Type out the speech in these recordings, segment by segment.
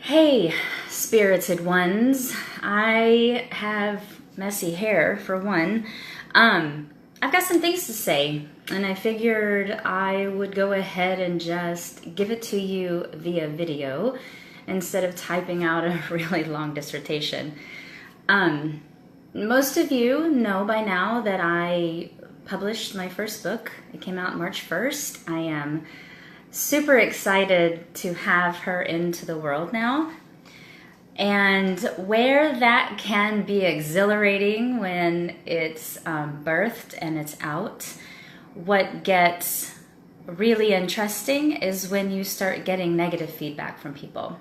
Hey, spirited ones. I have messy hair, for one. I've got some things to say, and I figured I would go ahead and just give it to you via video instead of typing out a really long dissertation. Most of you know by now that I published my first book. It came out March 1st. I am super excited to have her into the world now. And where that can be exhilarating when it's birthed and it's out, what gets really interesting is when you start getting negative feedback from people.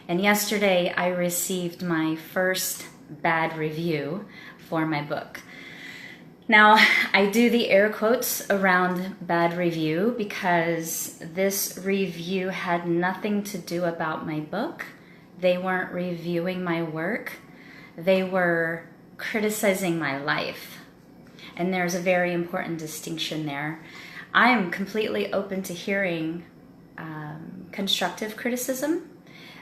And yesterday I received my first bad review for my book. Now, I do the air quotes around bad review because this review had nothing to do about my book. They weren't reviewing my work. They were criticizing my life. And there's a very important distinction there. I am completely open to hearing constructive criticism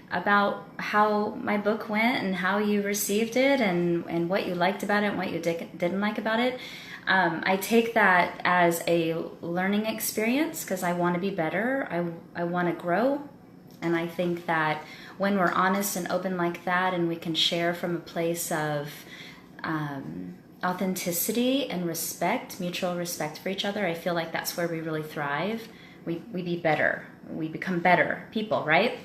about how my book went and how you received it and what you liked about it and what you didn't like about it. I take that as a learning experience because I want to be better. I want to grow. And I think that when we're honest and open like that and we can share from a place of authenticity and respect, mutual respect for each other, I feel like that's where we really thrive. We be better. We become better people, right?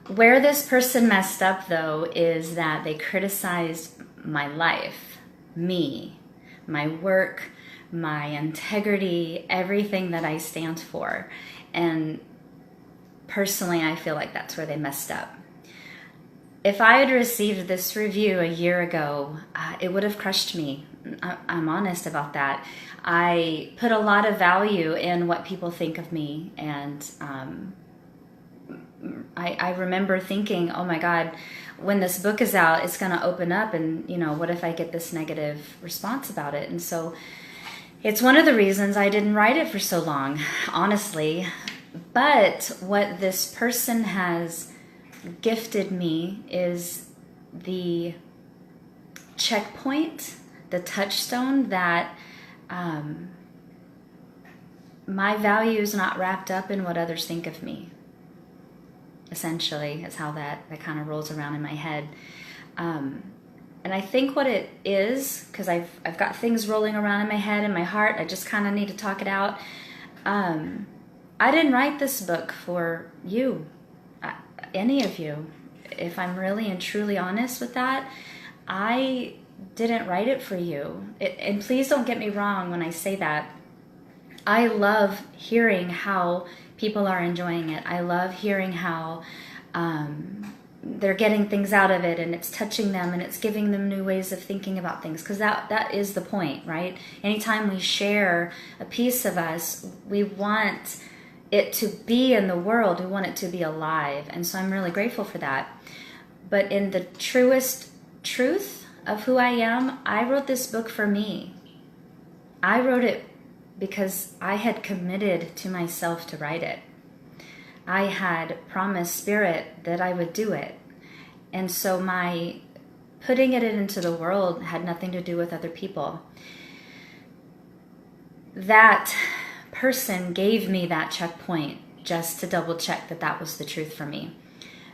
Where this person messed up, though, is that they criticized my life, me, my work, my integrity, everything that I stand for. And personally, I feel like that's where they messed up. If I had received this review a year ago, it would have crushed me. I'm honest about that. I put a lot of value in what people think of me, and I remember thinking, oh my God, when this book is out, it's going to open up and, what if I get this negative response about it? And so it's one of the reasons I didn't write it for so long, honestly. But what this person has gifted me is the checkpoint, the touchstone that my value is not wrapped up in what others think of me. Essentially, is how that kind of rolls around in my head. And I think what it is, because I've got things rolling around in my head and my heart, I just kind of need to talk it out. I didn't write this book for you, any of you. If I'm really and truly honest with that, I didn't write it for you. And please don't get me wrong when I say that. I love hearing how people are enjoying it. I love hearing how they're getting things out of it and it's touching them and it's giving them new ways of thinking about things, because that is the point, right? Anytime we share a piece of us, we want it to be in the world. We want it to be alive. And so I'm really grateful for that. But in the truest truth of who I am, I wrote this book for me. I wrote it because I had committed to myself to write it. I had promised Spirit that I would do it. And so my putting it into the world had nothing to do with other people. That person gave me that checkpoint just to double check that that was the truth for me.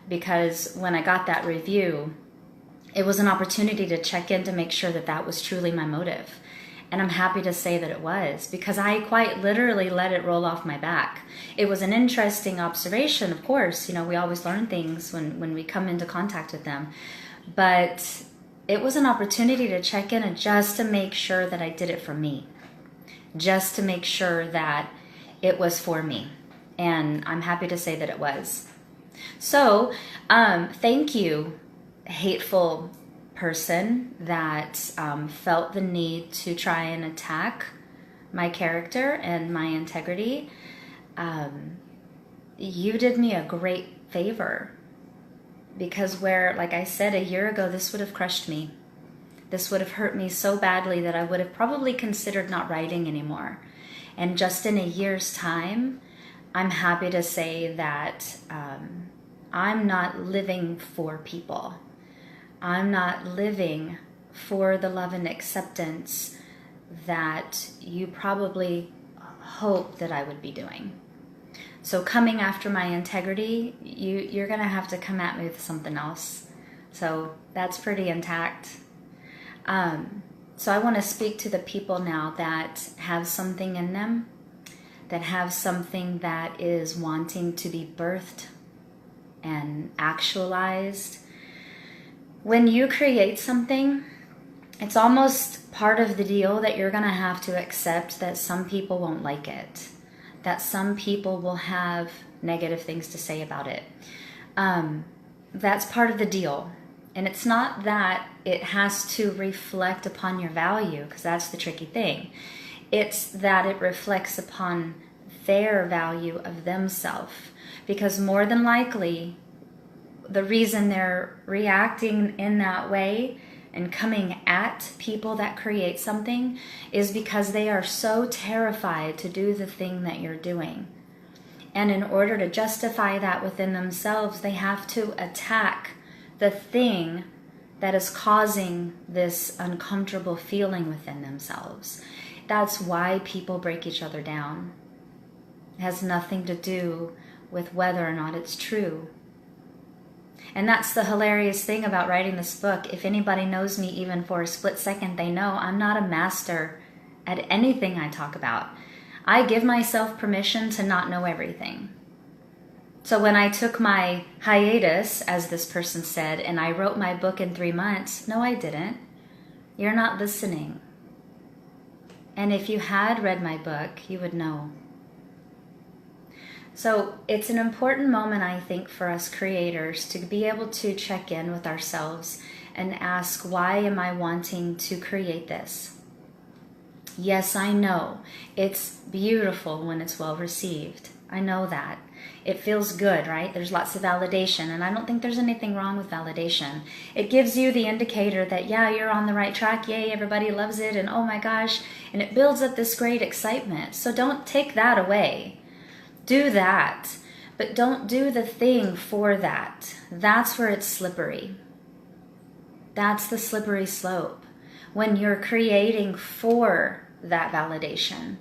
Because when I got that review, it was an opportunity to check in to make sure that that was truly my motive. And I'm happy to say that it was, because I quite literally let it roll off my back. It was an interesting observation, of course. We always learn things when we come into contact with them. But it was an opportunity to check in and just to make sure that I did it for me. Just to make sure that it was for me. And I'm happy to say that it was. So, thank you, hateful person that felt the need to try and attack my character and my integrity. You did me a great favor, because like I said, a year ago, this would have crushed me. This would have hurt me so badly that I would have probably considered not writing anymore. And just in a year's time, I'm happy to say that I'm not living for people. I'm not living for the love and acceptance that you probably hope that I would be doing. So coming after my integrity, you're going to have to come at me with something else. So that's pretty intact. So I want to speak to the people now that have something in them, that have something that is wanting to be birthed and actualized. When you create something, it's almost part of the deal that you're going to have to accept that some people won't like it, that some people will have negative things to say about it. That's part of the deal. And it's not that it has to reflect upon your value, because that's the tricky thing. It's that it reflects upon their value of themselves. Because more than likely, the reason they're reacting in that way and coming at people that create something is because they are so terrified to do the thing that you're doing. And in order to justify that within themselves, they have to attack the thing that is causing this uncomfortable feeling within themselves. That's why people break each other down. It has nothing to do with whether or not it's true. And that's the hilarious thing about writing this book. If anybody knows me even for a split second, they know I'm not a master at anything I talk about. I give myself permission to not know everything. So when I took my hiatus, as this person said, and I wrote my book in 3 months, no, I didn't. You're not listening. And if you had read my book, you would know. So it's an important moment, I think, for us creators to be able to check in with ourselves and ask, why am I wanting to create this? Yes, I know it's beautiful when it's well received. I know that. It feels good, right? There's lots of validation, and I don't think there's anything wrong with validation. It gives you the indicator that, yeah, you're on the right track. Yay, everybody loves it, and oh my gosh, and it builds up this great excitement. So don't take that away. Do that, but don't do the thing for that. That's where it's slippery. That's the slippery slope. When you're creating for that validation.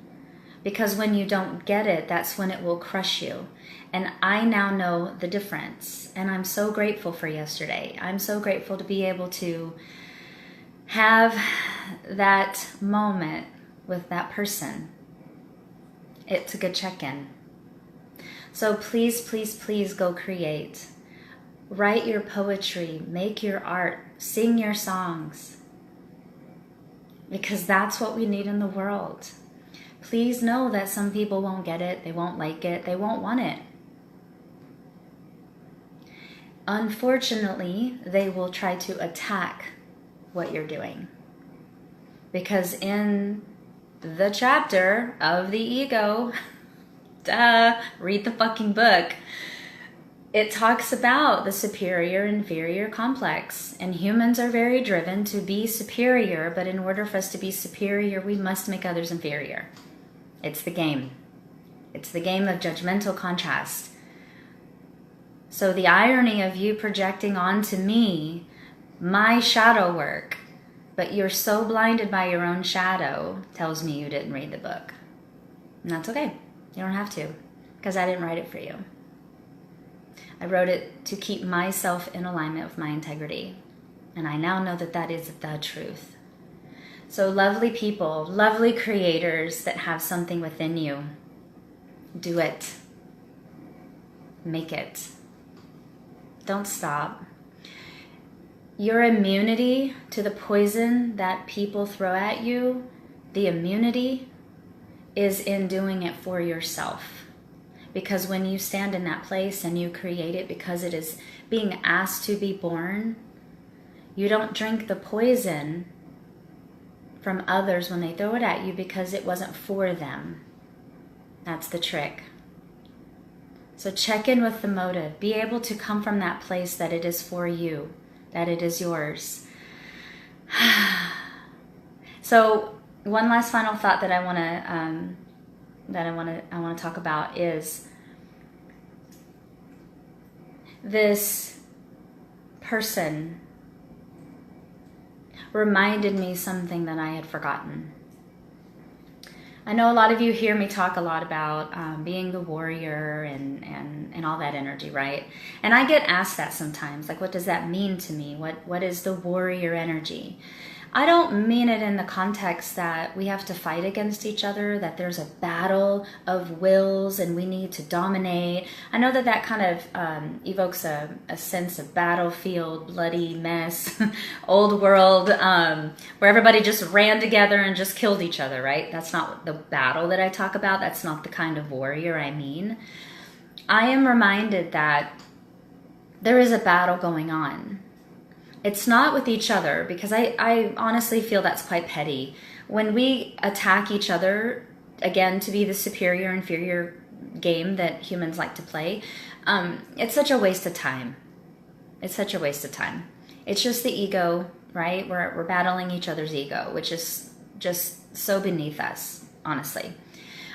Because when you don't get it, that's when it will crush you. And I now know the difference. And I'm so grateful for yesterday. I'm so grateful to be able to have that moment with that person. It's a good check-in. So please, please, please go create. Write your poetry, make your art, sing your songs. Because that's what we need in the world. Please know that some people won't get it, they won't like it, they won't want it. Unfortunately, they will try to attack what you're doing. Because in the chapter of the ego, read the fucking book. It talks about the superior-inferior complex. And humans are very driven to be superior, but in order for us to be superior, we must make others inferior. It's the game. It's the game of judgmental contrast. So the irony of you projecting onto me my shadow work, but you're so blinded by your own shadow, tells me you didn't read the book. And that's okay. You don't have to, because I didn't write it for you. I wrote it to keep myself in alignment with my integrity. And I now know that that is the truth. So lovely people, lovely creators that have something within you, do it. Make it. Don't stop. Your immunity to the poison that people throw at you, the immunity is in doing it for yourself. Because when you stand in that place and you create it because it is being asked to be born, you don't drink the poison from others when they throw it at you because it wasn't for them. That's the trick. So check in with the motive. Be able to come from that place that it is for you, that it is yours. So one last final thought that I want to talk about is this person reminded me something that I had forgotten. I know a lot of you hear me talk a lot about being the warrior and all that energy, right? And I get asked that sometimes, like, what does that mean to me? What is the warrior energy? I don't mean it in the context that we have to fight against each other, that there's a battle of wills and we need to dominate. I know that kind of evokes a sense of battlefield, bloody mess, old world, where everybody just ran together and just killed each other, right? That's not the battle that I talk about. That's not the kind of warrior I mean. I am reminded that there is a battle going on. It's not with each other, because I honestly feel that's quite petty. When we attack each other, again, to be the superior inferior game that humans like to play, it's such a waste of time. It's such a waste of time. It's just the ego, right? We're battling each other's ego, which is just so beneath us, honestly.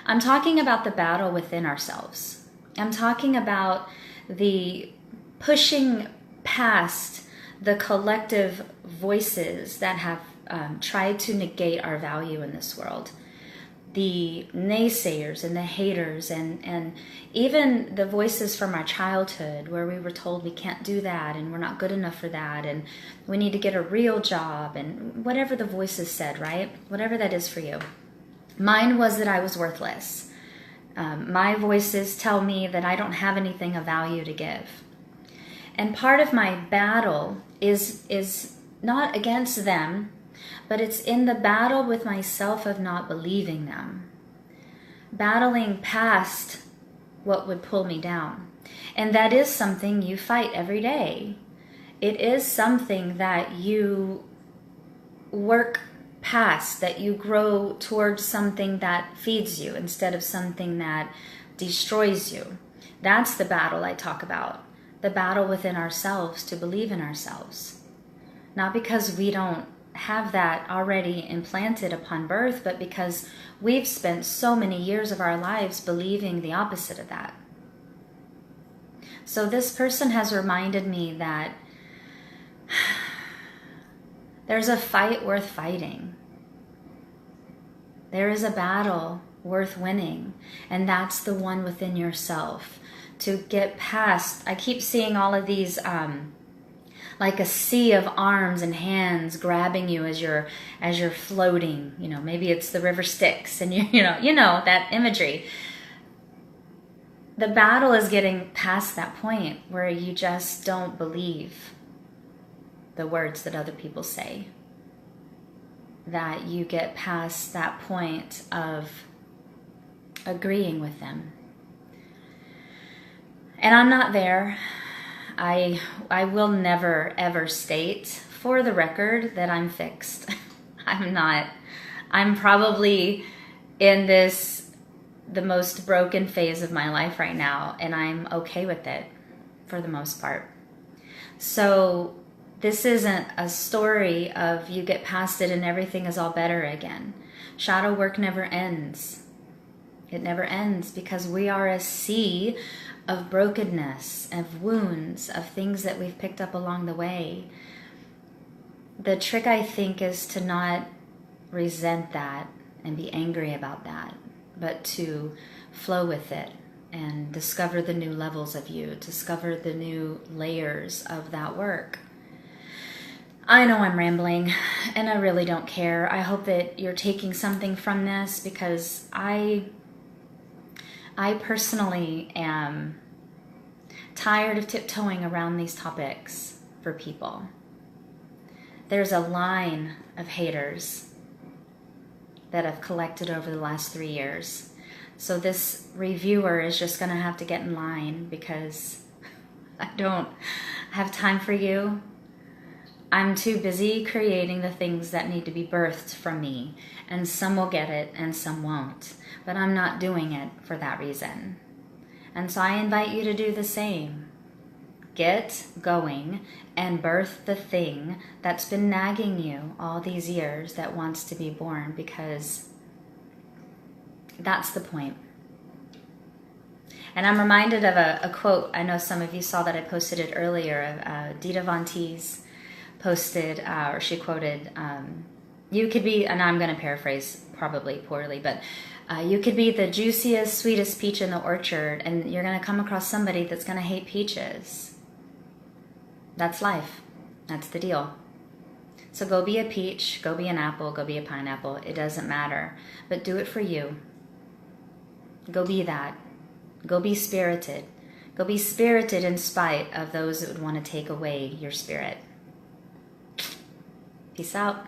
I'm talking about the battle within ourselves. I'm talking about the pushing past the collective voices that have tried to negate our value in this world. The naysayers and the haters and even the voices from our childhood where we were told we can't do that and we're not good enough for that and we need to get a real job and whatever the voices said, right? Whatever that is for you. Mine was that I was worthless. My voices tell me that I don't have anything of value to give. And part of my battle is not against them, but it's in the battle with myself of not believing them. Battling past what would pull me down. And that is something you fight every day. It is something that you work past, that you grow towards something that feeds you instead of something that destroys you. That's the battle I talk about. The battle within ourselves to believe in ourselves. Not because we don't have that already implanted upon birth, but because we've spent so many years of our lives believing the opposite of that. So this person has reminded me that there's a fight worth fighting. There is a battle worth winning, and that's the one within yourself. To get past, I keep seeing all of these like a sea of arms and hands grabbing you as you're floating. You know, maybe it's the river Styx, and you know that imagery. The battle is getting past that point where you just don't believe the words that other people say. That you get past that point of agreeing with them. And I'm not there. I will never, ever state, for the record, that I'm fixed. I'm not. I'm probably in the most broken phase of my life right now, and I'm okay with it for the most part. So this isn't a story of you get past it and everything is all better again. Shadow work never ends. It never ends because we are a sea of brokenness, of wounds, of things that we've picked up along the way. The trick, I think, is to not resent that and be angry about that, but to flow with it and discover the new levels of you, discover the new layers of that work. I know I'm rambling, and I really don't care. I hope that you're taking something from this, because I personally am tired of tiptoeing around these topics for people. There's a line of haters that I've collected over the last 3 years. So this reviewer is just going to have to get in line, because I don't have time for you. I'm too busy creating the things that need to be birthed from me, and some will get it and some won't. But I'm not doing it for that reason. And so I invite you to do the same. Get going and birth the thing that's been nagging you all these years that wants to be born, because that's the point. And I'm reminded of a quote. I know some of you saw that I posted it earlier. Dita Von Teese posted, or she quoted, you could be, and I'm going to paraphrase probably poorly, but you could be the juiciest, sweetest peach in the orchard, and you're going to come across somebody that's going to hate peaches. That's life. That's the deal. So go be a peach, go be an apple, go be a pineapple. It doesn't matter. But do it for you. Go be that. Go be spirited. Go be spirited in spite of those that would want to take away your spirit. Peace out.